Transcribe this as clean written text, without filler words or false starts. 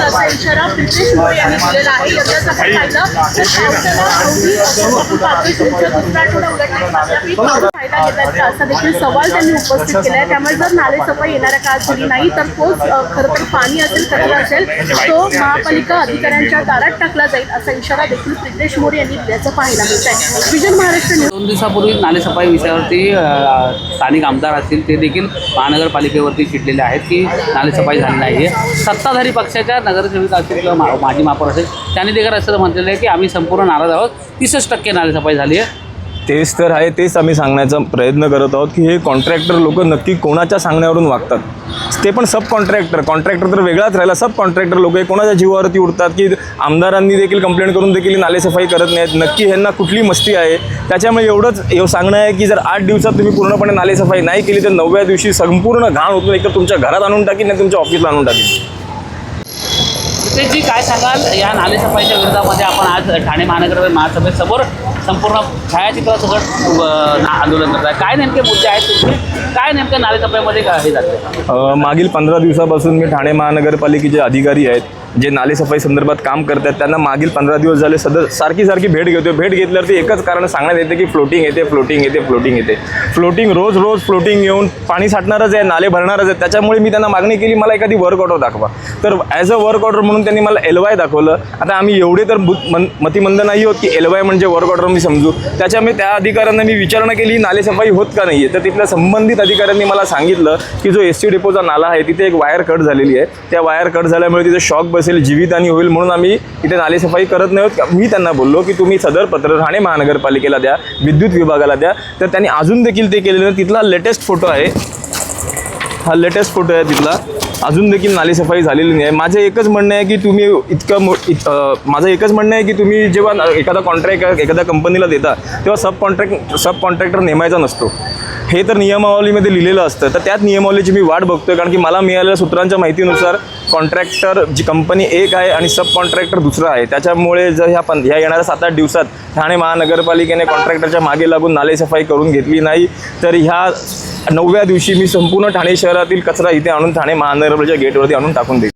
असा इशारा प्रितेश मोरे यांनी दिलेला आहे. यंदाच आपण पाहिलं तर पावसाला अवधी आपण पाहतोय तुमच्या दुसरा आठवडा उलटण्यासाठी फायदा घेतल्याचा असा देखील सवाल त्यांनी उपस्थित केला आहे. त्यामुळे जर नालेसफाई येणाऱ्या काळात झाली नाही तर तोच खरं तर पाणी असेल कचरा असेल तो महापालिका अधिकाऱ्यांच्या दारात टाकला जाईल असा इशारा देखील प्रितेश मोरे यांनी दिल्याचं पाहायला मिळत आहे. Vision Maharashtra news. 2 दिवसापूर्वी नालेसफाई विषयावरती स्थानिक आमदार असतील ते देखील महानगरपालिकेवरती चिडलेले आहेत की नालेसफाई झाली नाही आहे. सत्ताधारी पक्षाच्या नगरसेविका असतील किंवा माजी महापौर असेल त्यांनी देखील असं म्हटलेलं आहे की आम्ही संपूर्ण नाराज आहोत. 30% नालेसफाई झाली आहे. तेच तर आहे, तेच आम्ही सांगण्याचा प्रयत्न करत आहोत की हे कॉन्ट्रॅक्टर लोक नक्की कोणाच्या सांगण्यावरून वागतात. ते पण सब कॉन्ट्रॅक्टर तर वेगळाच राहिला. सब कॉन्ट्रॅक्टर लोक हे कोणाच्या जीवावरती उठतात की आमदारांनी देखील कंप्लेंट करून देखील नालेसफाई करत नाहीत. नक्की ह्यांना कुठली मस्ती आहे. त्याच्यामुळे एवढंच सांगणं आहे की जर 8 दिवसात तुम्ही पूर्णपणे नालेसफाई नाही केली तर 9व्या दिवशी संपूर्ण घाण होतो. एकतर तुमच्या घरात आणून टाकीन नाही तुमच्या ऑफिसला आणून टाकीन. जी काय सांगाल या नालेसफाईच्या विरोधामध्ये आपण आज ठाणे महानगर महासभेसमोर संपूर्ण छायाचित्रासकट आंदोलन करत आहे. काय नेमके मुद्दे आहेत तुमचे? काय नेमकं नालेसफाईमध्ये हे जातं? मागील 15 दिवसापासून मी ठाणे महानगरपालिकेचे अधिकारी आहेत जे नालेसफाई संदर्भात काम करतात त्यांना मागील 15 दिवस झाले सारखी भेट घेतो. भेट घेतल्यावरती एकच कारण सांगण्यात येते की फ्लोटिंग येते. फ्लोटिंग रोज फ्लोटिंग येऊन पाणी साठणारच आहे, नाले भरणारच आहे. त्याच्यामुळे मी त्यांना मागणी केली मला एखादी वर्क ऑर्डर दाखवा. तर ॲज अ वर्क ऑर्डर म्हणून त्यांनी मला LY दाखवलं. आता आम्ही एवढे तर मतिमंद नाही होत की LY म्हणजे वर्क ऑर्डर मी समजू. त्याच्यामुळे त्या अधिकाऱ्यांना मी विचारणा केली नालेसफाई होत का नाही आहे. तर तिथल्या संबंधित अधिकाऱ्यांनी मला सांगितलं की जो ST डेपोचा नाला आहे तिथे एक वायर कट झालेली आहे. त्या वायर कट झाल्यामुळे तिथे शॉक बसेल, जीवितहानी होईल म्हणून आम्ही इथे नालेसफाई करत नाही आहोत. मी त्यांना बोललो की तुम्ही सदर पत्र ठाणे महानगरपालिकेला द्या, विद्युत विभागाला द्या. तर त्यांनी अजून देखील ते केलेलं. तिथला लेटेस्ट फोटो आहे, हा लेटेस्ट फोटो आहे तिथला. अजून देखील नालेसफाई झालेली नाही आहे. माझं एकच म्हणणं आहे की तुम्ही जेव्हा एखादा कॉन्ट्रॅक्ट एखाद्या कंपनीला देता तेव्हा सब कॉन्ट्रॅक्टर नेमायचा नसतो. हे तर नियमावलीमध्ये लिहिलेलं असतं. तर त्यात नियमावलीची मी वाट बघतोय कारण की मला मिळालेल्या सूत्रांच्या माहितीनुसार कॉन्ट्रॅक्टर जी कंपनी एक आहे आणि सब कॉन्ट्रॅक्टर दुसरा आहे. त्याच्यामुळे जर ह्या येणाऱ्या 7-8 दिवसात ठाणे महानगरपालिकेने कॉन्ट्रॅक्टरच्या मागे लागून नालेसफाई करून घेतली नाही तर ह्या 9व्या दिवशी मी संपूर्ण ठाणे शहरातील कचरा इथे आणून ठाणे महानगरपालिकेच्या गेटवरती आणून टाकून देईन.